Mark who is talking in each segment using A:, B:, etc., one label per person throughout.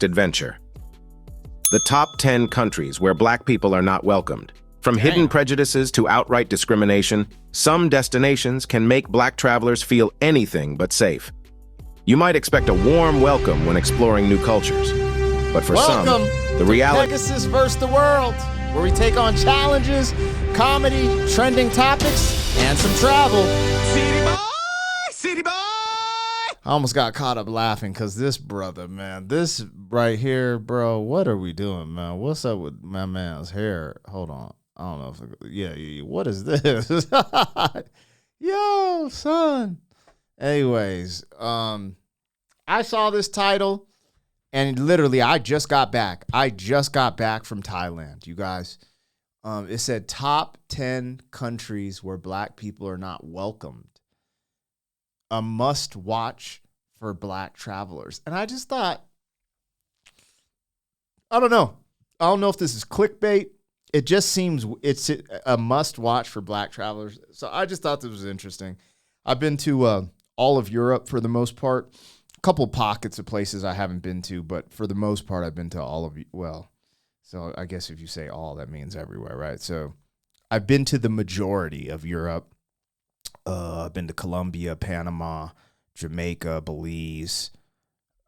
A: adventure. The top 10 countries where black people are not welcomed. From hidden prejudices to outright discrimination, some destinations can make black travelers feel anything but safe. You might expect a warm welcome when exploring new cultures. But for some, the reality...
B: Pegasus vs. the World, where we take on challenges, comedy, trending topics, and some travel.
C: City boy! City boy!
B: I almost got caught up laughing because this brother, man, this right here, bro, what are we doing, man? What's up with my man's hair? Hold on. I don't know if, yeah, what is this? Yo, son. Anyways, I saw this title and literally I just got back. I just got back from Thailand, you guys. It said top 10 countries where black people are not welcomed. A must watch for black travelers. And I just thought, I don't know. I don't know if this is clickbait. It just seems it's a must watch for black travelers. So I just thought this was interesting. I've been to all of Europe for the most part. A couple pockets of places I haven't been to, but for the most part, I've been to all of, well, so I guess if you say all, that means everywhere, right? So I've been to the majority of Europe. I've been to Colombia, Panama, Jamaica, Belize,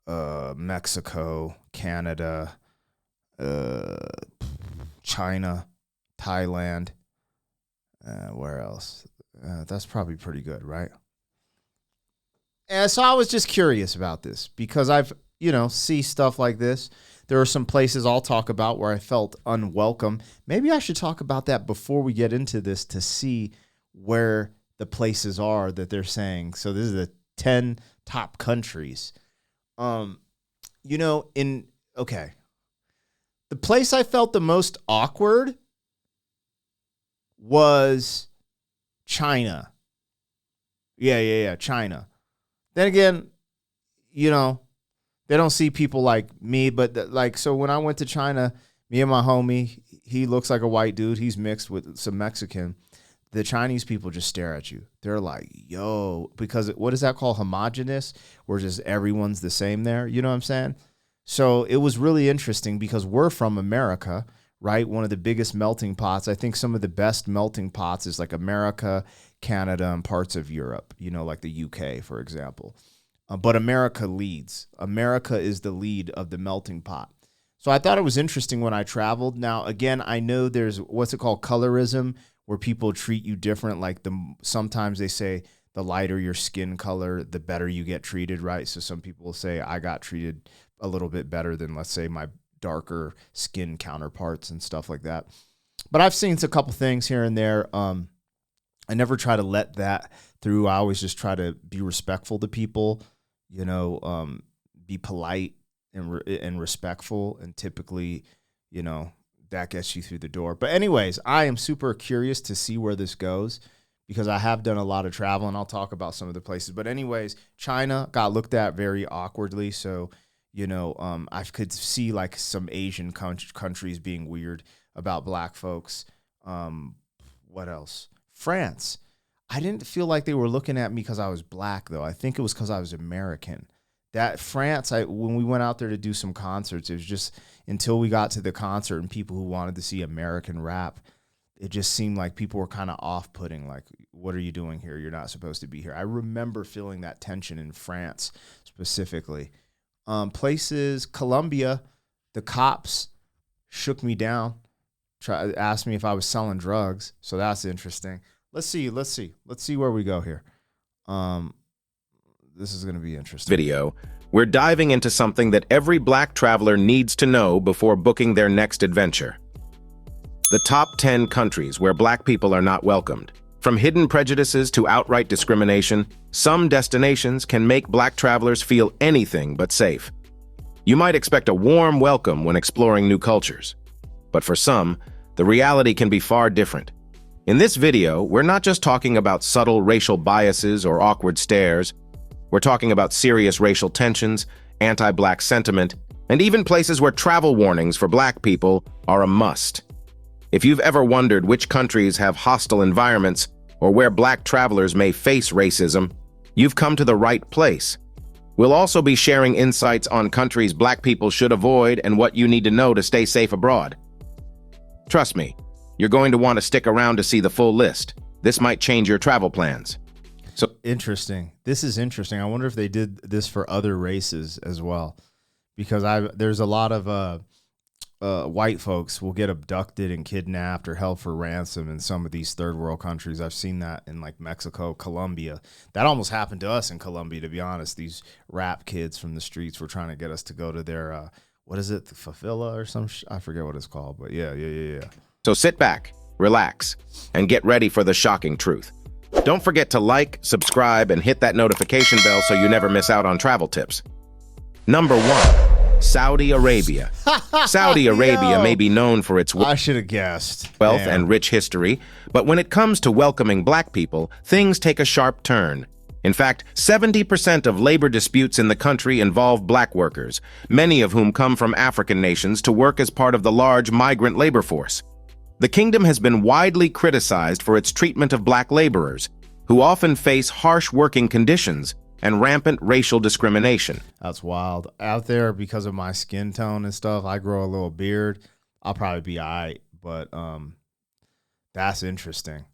B: Mexico, Canada, China, Thailand. Where else? That's probably pretty good, right? And so I was just curious about this because I've, see stuff like this. There are some places I'll talk about where I felt unwelcome. Maybe I should talk about that before we get into this to see where the places are that they're saying. So this is the 10 top countries. The place I felt the most awkward was China. Yeah, China. Then again, they don't see people like me, but so when I went to China, me and my homie, he looks like a white dude. He's mixed with some Mexican. The Chinese people just stare at you. They're like, yo, because what is that called? Homogenous, where just everyone's the same there. You know what I'm saying? So it was really interesting because we're from America, right? One of the biggest melting pots. I think some of the best melting pots is like America, Canada, and parts of Europe, like the UK, for example. But America leads. America is the lead of the melting pot. So I thought it was interesting when I traveled. Now, again, I know there's what's it called? Colorism, where people treat you different. Like sometimes they say the lighter your skin color, the better you get treated, right? So some people will say I got treated a little bit better than, let's say, my darker skin counterparts and stuff like that. But I've seen a couple things here and there. I never try to let that through. I always just try to be respectful to people, be polite and respectful. And typically, that gets you through the door. But anyways, I am super curious to see where this goes because I have done a lot of travel and I'll talk about some of the places. But anyways, China got looked at very awkwardly. So, I could see like some Asian countries being weird about black folks. What else? France. I didn't feel like they were looking at me because I was black, though. I think it was because I was American. That France, when we went out there to do some concerts, it was just until we got to the concert and people who wanted to see American rap, it just seemed like people were kind of off-putting, like, what are you doing here? You're not supposed to be here. I remember feeling that tension in France specifically. Places, Colombia, the cops shook me down, asked me if I was selling drugs, so that's interesting. Let's see where we go here. This is going to be interesting.
A: Video, we're diving into something that every black traveler needs to know before booking their next adventure. The top 10 countries where black people are not welcomed. From hidden prejudices to outright discrimination, some destinations can make black travelers feel anything but safe. You might expect a warm welcome when exploring new cultures. But for some, the reality can be far different. In this video, we're not just talking about subtle racial biases or awkward stares. We're talking about serious racial tensions, anti-black sentiment, and even places where travel warnings for black people are a must. If you've ever wondered which countries have hostile environments or where black travelers may face racism, you've come to the right place. We'll also be sharing insights on countries black people should avoid and what you need to know to stay safe abroad. Trust me, you're going to want to stick around to see the full list. This might change your travel plans. So,
B: Interesting. This is interesting. I wonder if they did this for other races as well, because there's a lot of white folks will get abducted and kidnapped or held for ransom in some of these third world countries. I've seen that in like Mexico, Colombia. That almost happened to us in Colombia, to be honest. These rap kids from the streets were trying to get us to go to their what is it, the favela or some I forget what it's called, but yeah.
A: So sit back, relax, and get ready for the shocking truth. Don't forget to like, subscribe, and hit that notification bell so you never miss out on travel tips. Number 1, Saudi Arabia. Saudi Arabia may be known for its
B: I should have guessed.
A: wealth
B: Damn.
A: and rich history, but when it comes to welcoming black people, things take a sharp turn. In fact, 70% of labor disputes in the country involve black workers, many of whom come from African nations to work as part of the large migrant labor force. The kingdom has been widely criticized for its treatment of black laborers, who often face harsh working conditions and rampant racial discrimination.
B: That's wild. Out there, because of my skin tone and stuff, I grow a little beard. I'll probably be all right, but that's interesting.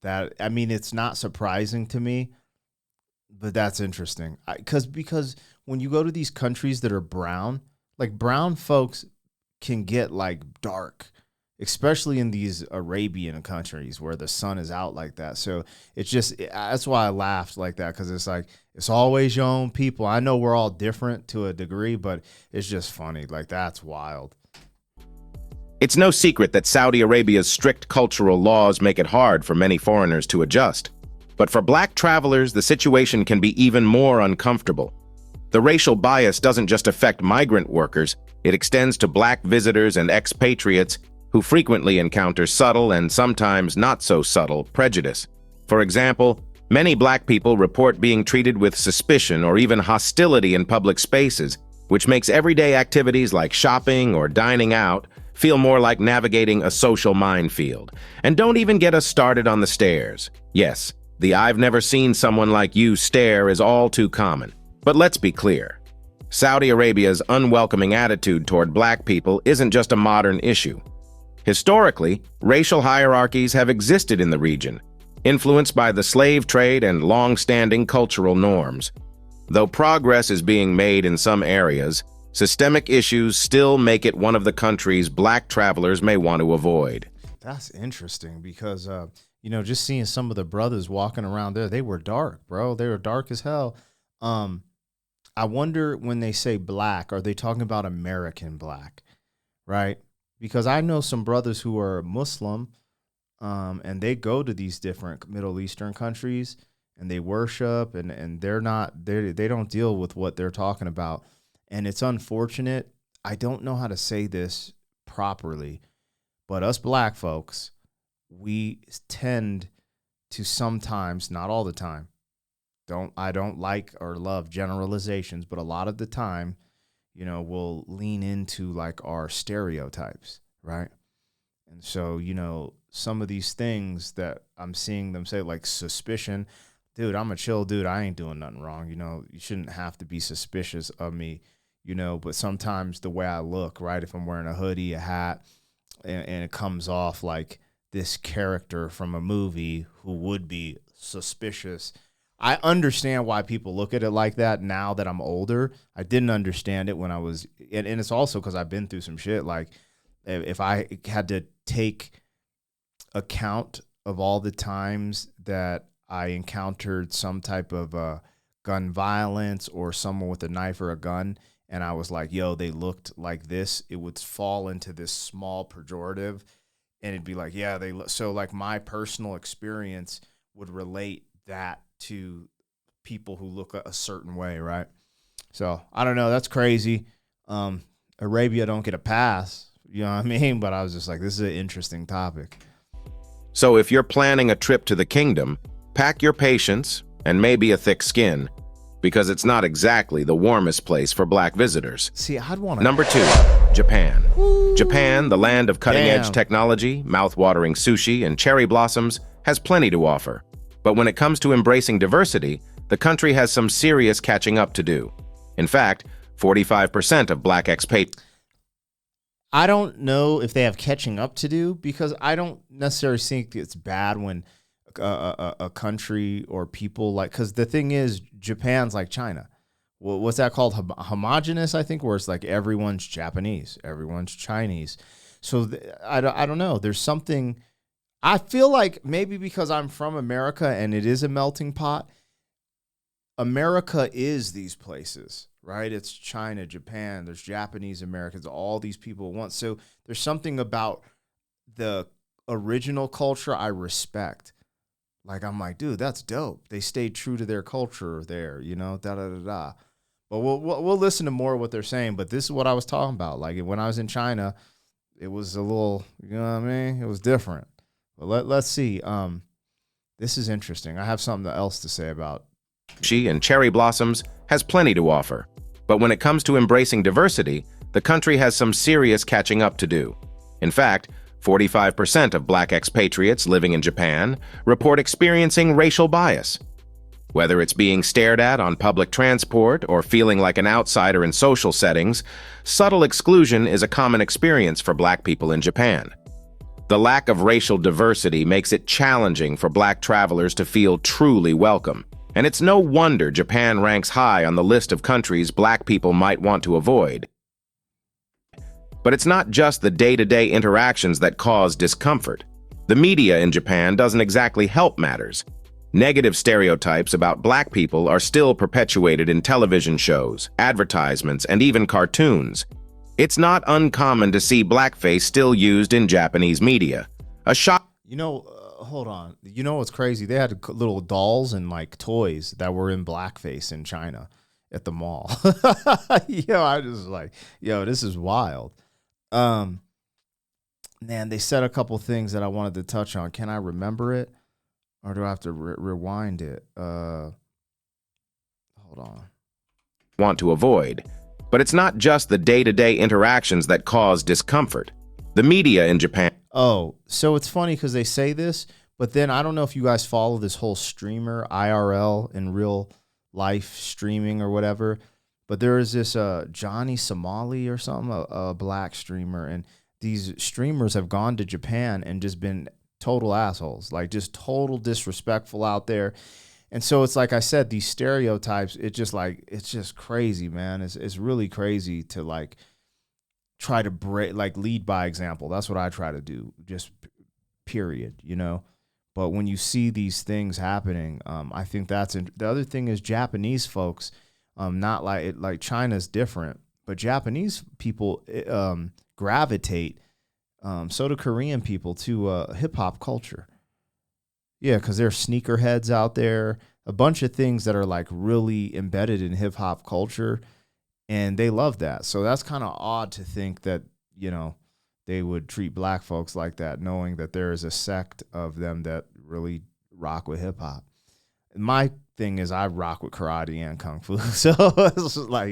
B: I mean, it's not surprising to me, but that's interesting. Because when you go to these countries that are brown, like brown folks can get like dark, especially in these Arabian countries where the sun is out like that. So that's why I laughed like that, because it's like, it's always your own people. I know we're all different to a degree, but it's just funny. Like, that's wild.
A: It's no secret that Saudi Arabia's strict cultural laws make it hard for many foreigners to adjust. But for black travelers, the situation can be even more uncomfortable. The racial bias doesn't just affect migrant workers, it extends to black visitors and expatriates who frequently encounter subtle and sometimes not so subtle prejudice. For example, many black people report being treated with suspicion or even hostility in public spaces, which makes everyday activities like shopping or dining out feel more like navigating a social minefield. And don't even get us started on the stares. Yes, the "I've never seen someone like you" stare is all too common. But let's be clear. Saudi Arabia's unwelcoming attitude toward black people isn't just a modern issue. Historically, racial hierarchies have existed in the region, influenced by the slave trade and long-standing cultural norms. Though progress is being made in some areas, systemic issues still make it one of the countries black travelers may want to avoid.
B: That's interesting because, just seeing some of the brothers walking around there, they were dark, bro. They were dark as hell. I wonder, when they say black, are they talking about American black, right? Because I know some brothers who are Muslim, and they go to these different Middle Eastern countries and they worship, and they don't deal with what they're talking about. And it's unfortunate. I don't know how to say this properly, but us black folks, we tend to sometimes, not all the time, I don't like or love generalizations, but a lot of the time, we'll lean into like our stereotypes, right? And so, some of these things that I'm seeing them say, like suspicion, dude, I'm a chill dude. I ain't doing nothing wrong. You shouldn't have to be suspicious of me, but sometimes the way I look, right? If I'm wearing a hoodie, a hat, and it comes off like this character from a movie who would be suspicious. I understand why people look at it like that now that I'm older. I didn't understand it when I was, and it's also because I've been through some shit. Like, if I had to take account of all the times that I encountered some type of gun violence or someone with a knife or a gun, and I was like, yo, they looked like this, it would fall into this small pejorative, and it'd be like, yeah, so like my personal experience would relate that to people who look a certain way, right? So I don't know, that's crazy. Arabia don't get a pass, you know what I mean? But I was just like, this is an interesting topic.
A: So if you're planning a trip to the kingdom, pack your patience and maybe a thick skin, because it's not exactly the warmest place for black visitors.
B: See, I'd want to.
A: Number 2, Japan.
B: Ooh.
A: Japan, the land of cutting-edge
B: Damn.
A: technology, mouth-watering sushi, and cherry blossoms, has plenty to offer. But when it comes to embracing diversity, the country has some serious catching up to do. In fact, 45% of black expatriates.
B: I don't know if they have catching up to do, because I don't necessarily think it's bad when a country or people like, because the thing is, Japan's like China. What's that called? Homogenous, I think, where it's like everyone's Japanese, everyone's Chinese. So I don't know. There's something, I feel like maybe because I'm from America and it is a melting pot, America is these places, right? It's China, Japan, there's Japanese Americans, all these people at once. So there's something about the original culture I respect. Like, I'm like, dude, that's dope. They stayed true to their culture there, you know, da-da-da-da. But we'll listen to more of what they're saying. But this is what I was talking about. Like, when I was in China, it was a little, you know what I mean? It was different. But let's see. This is interesting. I have something else to say about.
A: She and cherry blossoms has plenty to offer. But when it comes to embracing diversity, the country has some serious catching up to do. In fact, 45% of black expatriates living in Japan report experiencing racial bias. Whether it's being stared at on public transport or feeling like an outsider in social settings, subtle exclusion is a common experience for black people in Japan. The lack of racial diversity makes it challenging for black travelers to feel truly welcome. And it's no wonder Japan ranks high on the list of countries black people might want to avoid. But it's not just the day-to-day interactions that cause discomfort. The media in Japan doesn't exactly help matters. Negative stereotypes about black people are still perpetuated in television shows, advertisements, and even cartoons. It's not uncommon to see blackface still used in Japanese media. A shock.
B: You know, hold on. You know what's crazy? They had little dolls and like toys that were in blackface in China at the mall. I just like, this is wild. Man, they said a couple things that I wanted to touch on. Can I remember it, or do I have to rewind it? Hold on.
A: Want to avoid. But it's not just the day-to-day interactions that cause discomfort. The media in Japan.
B: Oh, so it's funny because they say this, but then I don't know if you guys follow this whole streamer IRL in real life streaming or whatever. But there is this Johnny Somali or something, a black streamer, and these streamers have gone to Japan and just been total assholes, like just total disrespectful out there. And so it's like I said, these stereotypes, it's just crazy, man. It's really crazy to like try to lead by example. That's what I try to do, just period, But when you see these things happening, I think the other thing is Japanese folks. Not like China's different, but Japanese people gravitate. So do Korean people to hip hop culture. Yeah, because there's sneakerheads out there, a bunch of things that are like really embedded in hip hop culture, and they love that. So that's kind of odd to think that they would treat black folks like that, knowing that there is a sect of them that really rock with hip hop. My thing is I rock with karate and kung fu. So it's just like,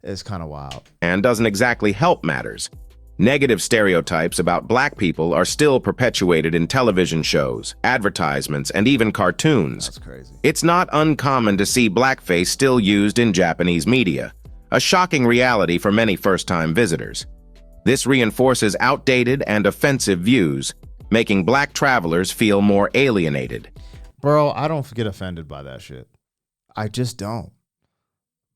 B: it's kind of wild.
A: And doesn't exactly help matters. Negative stereotypes about black people are still perpetuated in television shows, advertisements, and even cartoons.
B: That's crazy.
A: It's not uncommon to see blackface still used in Japanese media, a shocking reality for many first-time visitors. This reinforces outdated and offensive views, making black travelers feel more alienated.
B: Bro, I don't get offended by that shit. I just don't.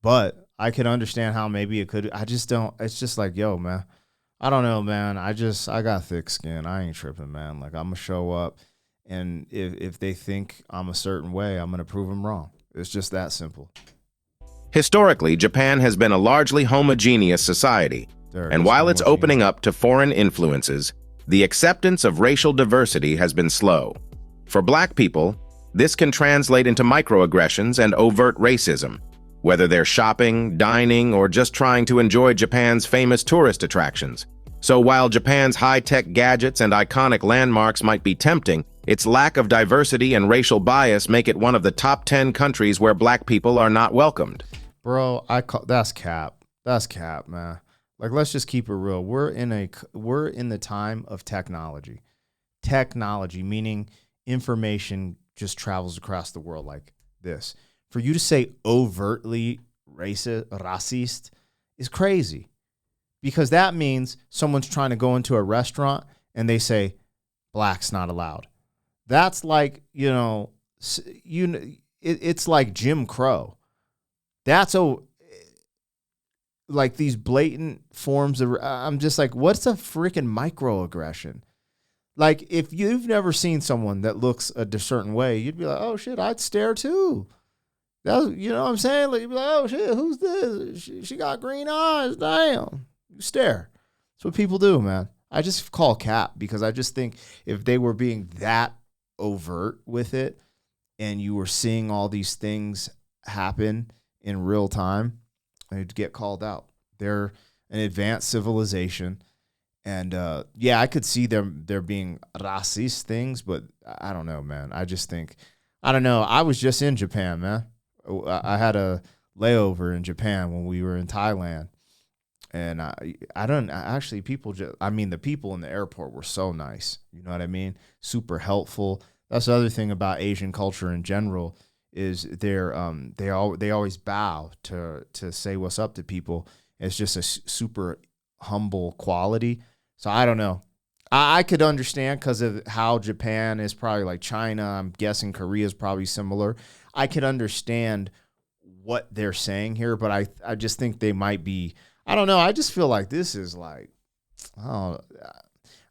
B: But I can understand how maybe it could. I just don't. It's just like, man, I don't know, man. I got thick skin. I ain't tripping, man. Like, I'm going to show up, and if they think I'm a certain way, I'm going to prove them wrong. It's just that simple.
A: Historically, Japan has been a largely homogeneous society. And while it's opening up to foreign influences, the acceptance of racial diversity has been slow. For black people, this can translate into microaggressions and overt racism, whether they're shopping, dining, or just trying to enjoy Japan's famous tourist attractions. So while Japan's high-tech gadgets and iconic landmarks might be tempting, its lack of diversity and racial bias make it one of the top 10 countries where black people are not welcomed.
B: Bro, that's cap. That's cap, man. Like, let's just keep it real. We're in the time of technology. Technology, meaning information just travels across the world like this. For you to say overtly racist is crazy, because that means someone's trying to go into a restaurant and they say black's not allowed. That's like, it's like Jim Crow. That's like these blatant forms of, I'm just like, what's a freaking microaggression? Like, if you've never seen someone that looks a certain way, you'd be like, oh shit, I'd stare too. That's, you know what I'm saying? Like, you'd be like, oh shit, who's this? She got green eyes. Damn. You stare. That's what people do, man. I just call cap, because I just think if they were being that overt with it and you were seeing all these things happen in real time, they'd get called out. They're an advanced civilization. And I could see there being racist things, but I don't know, man. I just think, I don't know. I was just in Japan, man. I had a layover in Japan when we were in Thailand. And the people in the airport were so nice. You know what I mean? Super helpful. That's the other thing about Asian culture in general, is they always bow to say what's up to people. It's just a super humble quality. So I don't know. I could understand, because of how Japan is probably like China. I'm guessing Korea is probably similar. I could understand what they're saying here, but I just think they might be, I don't know. I just feel like this is like, I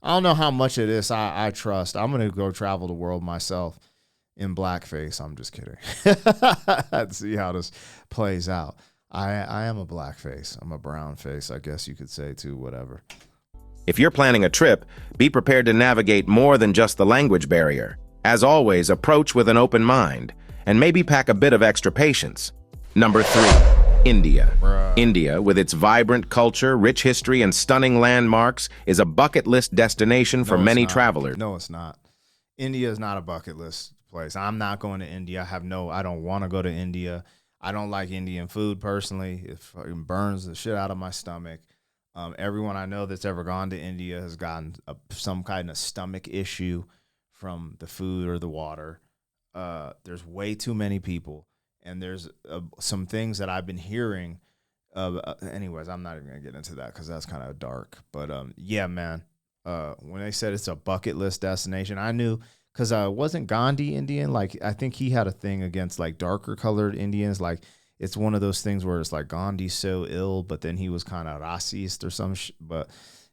B: don't know how much of this I trust. I'm going to go travel the world myself in blackface. I'm just kidding. Let's see how this plays out. I am a blackface. I'm a brown face, I guess you could say, too, whatever.
A: If you're planning a trip, be prepared to navigate more than just the language barrier. As always, approach with an open mind, and maybe pack a bit of extra patience. Number 3, India. India, with its vibrant culture, rich history, and stunning landmarks, is a bucket list destination for many travelers.
B: No, it's not. India is not a bucket list place. I'm not going to India. I don't want to go to India. I don't like Indian food personally. It fucking burns the shit out of my stomach. Everyone I know that's ever gone to India has gotten some kind of stomach issue from the food or the water. There's way too many people, and there's some things that I've been hearing. Anyways, I'm not even gonna get into that because that's kind of dark. But yeah, man. When they said it's a bucket list destination, I knew, because wasn't Gandhi Indian? Like, I think he had a thing against like darker colored Indians. Like, it's one of those things where it's like Gandhi's so ill, but then he was kind of racist or some shit. But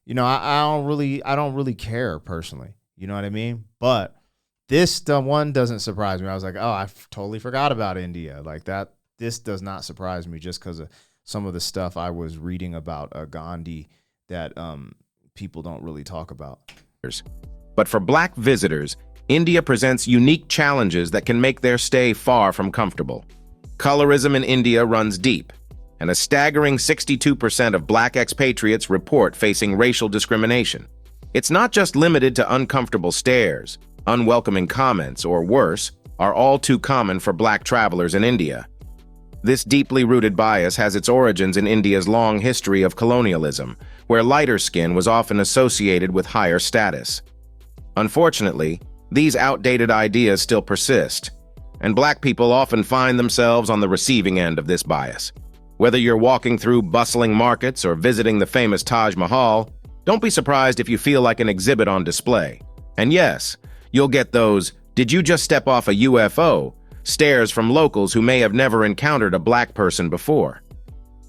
B: I don't really care personally. You know what I mean? But the one doesn't surprise me. I was like, oh, I totally forgot about India. Like that. This does not surprise me, just because of some of the stuff I was reading about Gandhi that people don't really talk about.
A: But for Black visitors, India presents unique challenges that can make their stay far from comfortable. Colorism in India runs deep, and a staggering 62% of Black expatriates report facing racial discrimination. It's not just limited to uncomfortable stares. Unwelcoming comments, or worse, are all too common for Black travelers in India. This deeply rooted bias has its origins in India's long history of colonialism, where lighter skin was often associated with higher status. Unfortunately, these outdated ideas still persist, and Black people often find themselves on the receiving end of this bias. Whether you're walking through bustling markets or visiting the famous Taj Mahal, don't be surprised if you feel like an exhibit on display. And yes, you'll get those, "Did you just step off a UFO?" stares from locals who may have never encountered a Black person before.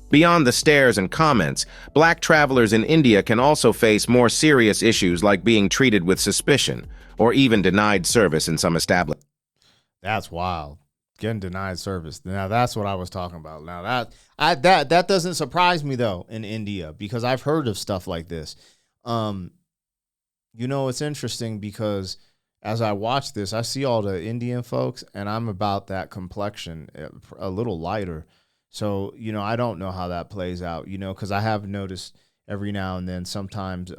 A: Beyond the stares and comments, Black travelers in India can also face more serious issues like being treated with suspicion or even denied service in some establishments.
B: That's wild. Getting denied service. Now that's what I was talking about. Now that doesn't surprise me though in India, because I've heard of stuff like this. It's interesting because as I watch this, I see all the Indian folks, and I'm about that complexion, a little lighter. So, I don't know how that plays out, because I have noticed every now and then sometimes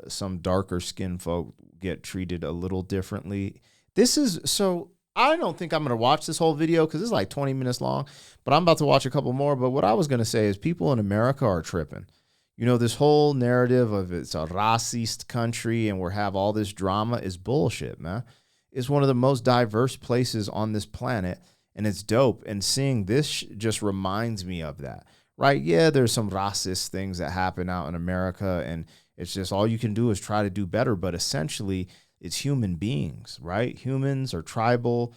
B: some darker skinned folk get treated a little differently. I don't think I'm going to watch this whole video because it's like 20 minutes long, but I'm about to watch a couple more. But what I was going to say is people in America are tripping. This whole narrative of it's a racist country and we have all this drama is bullshit, man. It's one of the most diverse places on this planet, and it's dope. And seeing this just reminds me of that, right? Yeah, there's some racist things that happen out in America, and it's just all you can do is try to do better. But essentially, it's human beings, right? Humans are tribalism,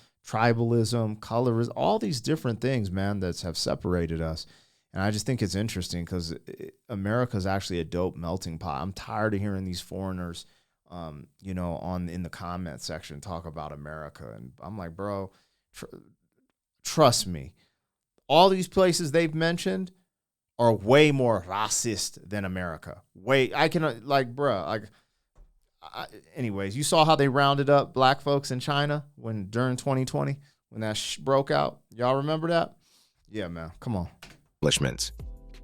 B: colorism, all these different things, man, that have separated us. And I just think it's interesting because America is actually a dope melting pot. I'm tired of hearing these foreigners, in the comment section talk about America. And I'm like, bro, trust me. All these places they've mentioned are way more racist than America. Anyways, you saw how they rounded up black folks in China during 2020 when that broke out. Y'all remember that? Yeah, man. Come on.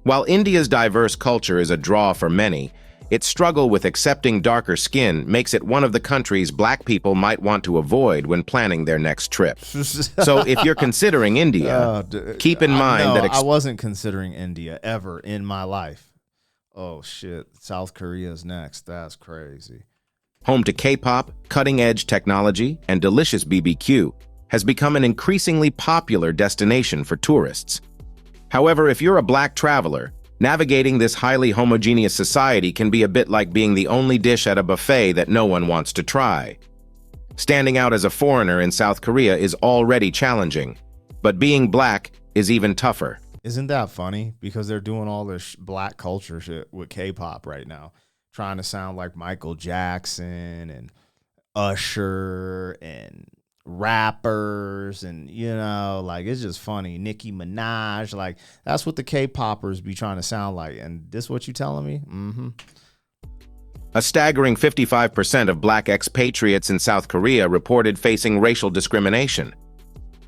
A: While India's diverse culture is a draw for many, its struggle with accepting darker skin makes it one of the countries black people might want to avoid when planning their next trip. So if you're considering India, keep in mind that
B: I wasn't considering India ever in my life. Oh, shit. South Korea's next. That's crazy.
A: Home to K-pop, cutting-edge technology, and delicious BBQ, has become an increasingly popular destination for tourists. However, if you're a black traveler, navigating this highly homogeneous society can be a bit like being the only dish at a buffet that no one wants to try. Standing out as a foreigner in South Korea is already challenging, but being black is even tougher.
B: Isn't that funny? Because they're doing all this black culture shit with K-pop right now, trying to sound like Michael Jackson and Usher and rappers, and it's just funny. Nicki Minaj, like that's what the K-poppers be trying to sound like. And this what you telling me? Mm-hmm.
A: A staggering 55% of black expatriates in South Korea reported facing racial discrimination.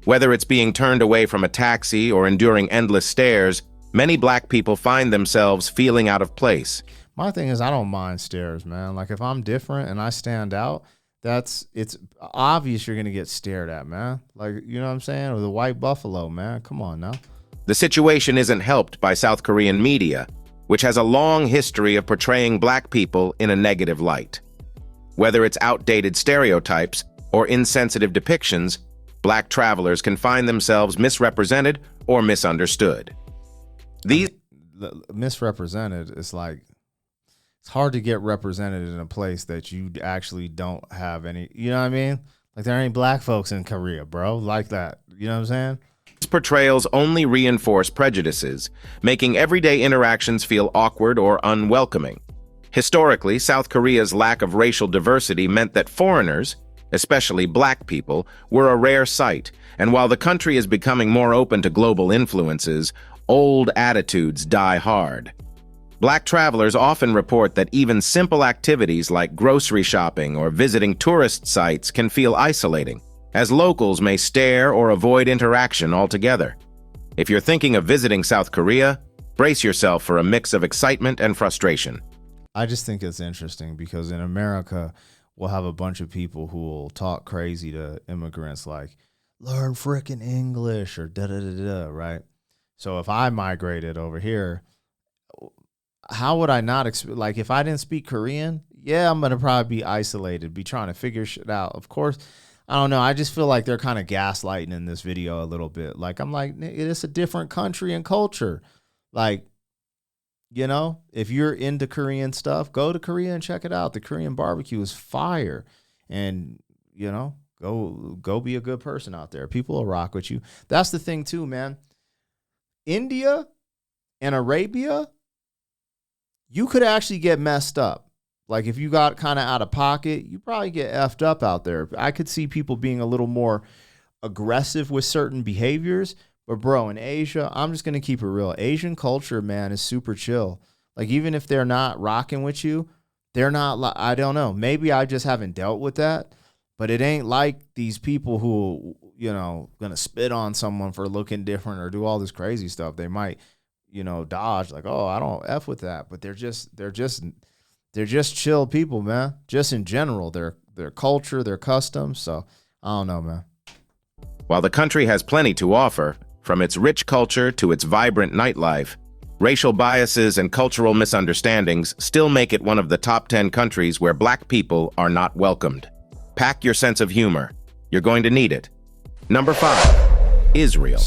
A: Whether it's being turned away from a taxi or enduring endless stares, many black people find themselves feeling out of place.
B: My thing is, I don't mind stares, man. Like if I'm different and I stand out, it's obvious you're going to get stared at, man. Like, you know what I'm saying? Or the white buffalo, man. Come on now.
A: The situation isn't helped by South Korean media, which has a long history of portraying black people in a negative light. Whether it's outdated stereotypes or insensitive depictions, black travelers can find themselves misrepresented or misunderstood.
B: Misrepresented is like, it's hard to get represented in a place that you actually don't have any, you know what I mean? Like there ain't black folks in Korea, bro, like that. You know what I'm saying?
A: These portrayals only reinforce prejudices, making everyday interactions feel awkward or unwelcoming. Historically, South Korea's lack of racial diversity meant that foreigners, especially black people, were a rare sight. And while the country is becoming more open to global influences, old attitudes die hard. Black travelers often report that even simple activities like grocery shopping or visiting tourist sites can feel isolating, as locals may stare or avoid interaction altogether. If you're thinking of visiting South Korea, brace yourself for a mix of excitement and frustration.
B: I just think it's interesting because in America, we'll have a bunch of people who will talk crazy to immigrants like, learn frickin' English or da-da-da-da, right? So if I migrated over here, how would I not like if I didn't speak Korean? Yeah, I'm gonna probably be isolated, be trying to figure shit out. Of course, I don't know. I just feel like they're kind of gaslighting in this video a little bit. Like I'm like, it's a different country and culture. Like, if you're into Korean stuff, go to Korea and check it out. The Korean barbecue is fire, and go be a good person out there. People will rock with you. That's the thing too, man. India and Arabia, you could actually get messed up. Like if you got kind of out of pocket, you probably get effed up out there. I could see people being a little more aggressive with certain behaviors. But bro, in Asia, I'm just going to keep it real. Asian culture, man, is super chill. Like even if they're not rocking with you, they're not, I don't know. Maybe I just haven't dealt with that. But it ain't like these people who, going to spit on someone for looking different or do all this crazy stuff. They might dodge like, oh, I don't F with that. But they're just chill people, man. Just in general, their culture, their customs. So I don't know, man.
A: While the country has plenty to offer, from its rich culture to its vibrant nightlife, racial biases and cultural misunderstandings still make it one of the top 10 countries where black people are not welcomed. Pack your sense of humor. You're going to need it. Number 5. Israel.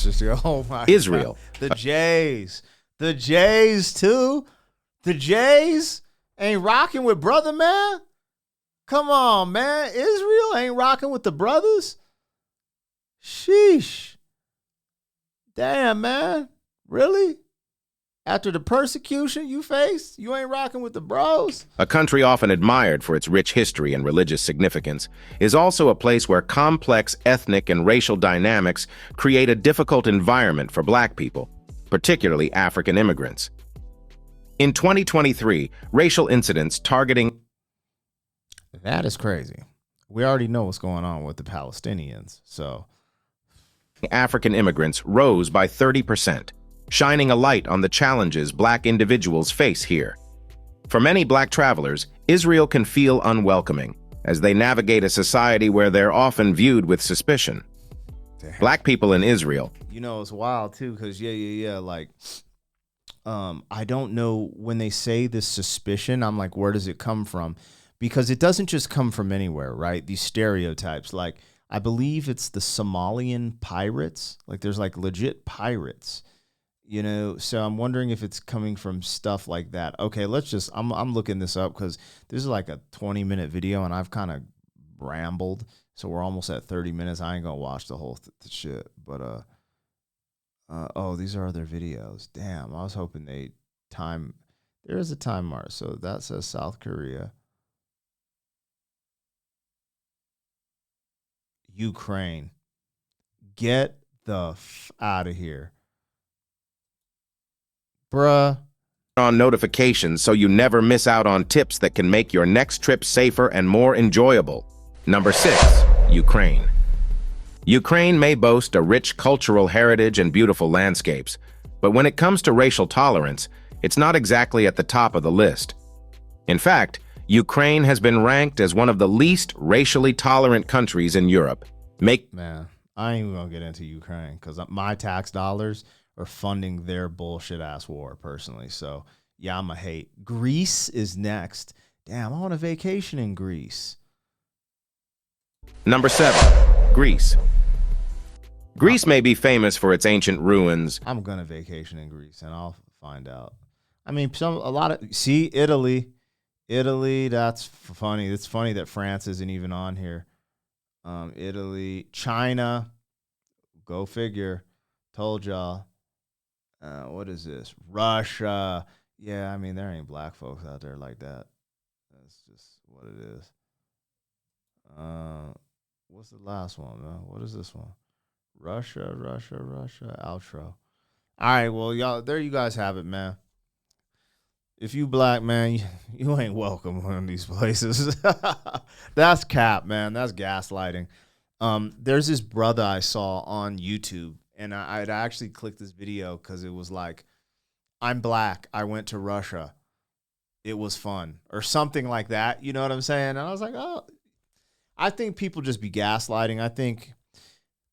B: Oh my
A: Israel.
B: God. The Jays. The Jays too. The Jays ain't rocking with brother, man. Come on, man. Israel ain't rocking with the brothers. Sheesh. Damn, man. Really? After the persecution you faced, you ain't rocking with the bros?
A: A country often admired for its rich history and religious significance is also a place where complex ethnic and racial dynamics create a difficult environment for Black people, particularly African immigrants. In 2023, racial incidents targeting
B: That is crazy. We already know what's going on with the Palestinians, so
A: African immigrants rose by 30%, shining a light on the challenges Black individuals face here. For many Black travelers, Israel can feel unwelcoming as they navigate a society where they're often viewed with suspicion.
B: damn.
A: Black people in Israel,
B: You know, it's wild too, because like I don't know when they say this suspicion, I'm like, where does it come from? Because it doesn't just come from anywhere, right? These stereotypes, like I believe it's the Somalian pirates, like there's like legit pirates, you know, so I'm wondering if it's coming from stuff like that. Okay, I'm looking this up because this is like a 20-minute video and I've kind of rambled, so we're almost at 30 minutes. I ain't gonna watch the whole shit, but oh, these are other videos. Damn, I was hoping there is a time mark. So that says South Korea. Ukraine. Get the out of here. Bruh.
A: on notifications so you never miss out on tips that can make your next trip safer and more enjoyable. Number 6, Ukraine. Ukraine may boast a rich cultural heritage and beautiful landscapes, but when it comes to racial tolerance, it's not exactly at the top of the list. In fact, Ukraine has been ranked as one of the least racially tolerant countries in Europe.
B: Man, I ain't even gonna get into Ukraine because my tax dollars are funding their bullshit ass war personally. So yeah, I'm a hate. Greece is next. Damn, I want a vacation in Greece.
A: Number 7, Greece. Greece may be famous for its ancient ruins.
B: I'm gonna vacation in Greece, and I'll find out. I mean, Italy. Italy, that's funny. It's funny that France isn't even on here. Italy, China, go figure. Told y'all. What is this? Russia. Yeah, I mean, there ain't Black folks out there like that. That's just what it is. What's the last one, man? What is this one? Russia, outro. All right, well, y'all, there you guys have it, man. If you Black, man, you ain't welcome in these places. That's cap, man. That's gaslighting. There's this brother I saw on YouTube, and I'd actually clicked this video because it was like, I'm Black. I went to Russia. It was fun, or something like that. You know what I'm saying? And I was like, oh, I think people just be gaslighting. I think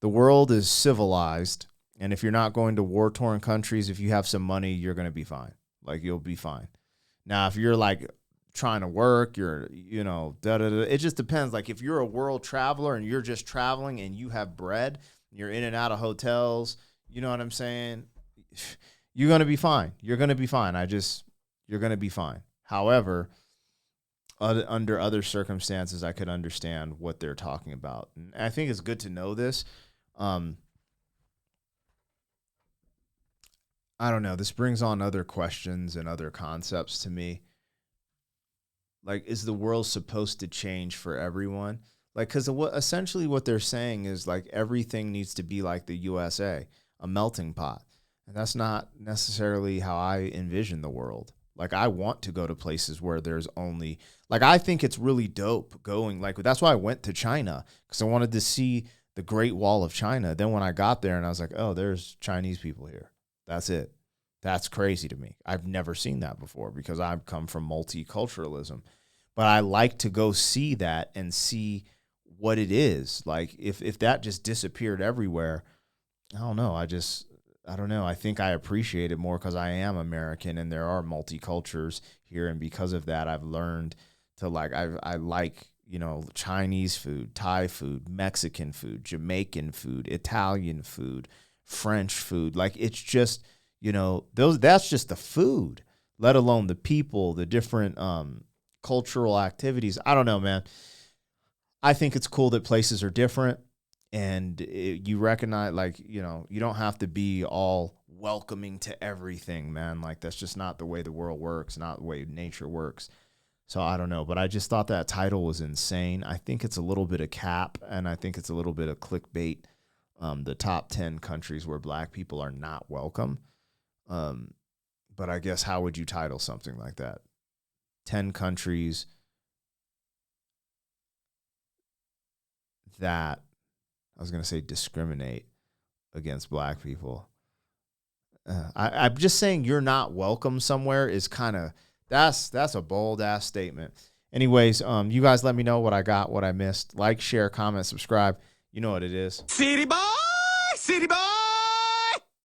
B: the world is civilized, and if you're not going to war-torn countries, if you have some money, you're going to be fine. Like, you'll be fine. Now, if you're like trying to work, it just depends. Like, if you're a world traveler and you're just traveling and you have bread, you're in and out of hotels, you know what I'm saying? You're going to be fine. You're going to be fine. You're going to be fine. However, under other circumstances, I could understand what they're talking about. And I think it's good to know this. I don't know. This brings on other questions and other concepts to me. Like, is the world supposed to change for everyone? Like, because essentially what they're saying is, like, everything needs to be like the USA, a melting pot. And that's not necessarily how I envision the world. Like, I want to go to places where there's only, like, I think it's really dope going, like, that's why I went to China, because I wanted to see the Great Wall of China. Then when I got there and I was like, oh, there's Chinese people here. That's it. That's crazy to me. I've never seen that before because I've come from multiculturalism. But I like to go see that and see what it is. Like, if that just disappeared everywhere, I don't know. I don't know. I think I appreciate it more because I am American and there are multicultures here. And because of that, I've learned to like, I like, Chinese food, Thai food, Mexican food, Jamaican food, Italian food, French food. Like, it's just, that's just the food, let alone the people, the different cultural activities. I don't know, man. I think it's cool that places are different, and you recognize, like, you don't have to be all welcoming to everything, man. Like, that's just not the way the world works, not the way nature works. So I don't know, but I just thought that title was insane. I think it's a little bit of cap, and I think it's a little bit of clickbait. The top 10 countries where black people are not welcome. But I guess, how would you title something like that? 10 countries that, I was going to say, discriminate against black people. I'm just saying you're not welcome somewhere is kind of, that's a bold ass statement. Anyways, you guys let me know what I got, what I missed. Like, share, comment, subscribe. You know what it is.
C: City boy, city boy.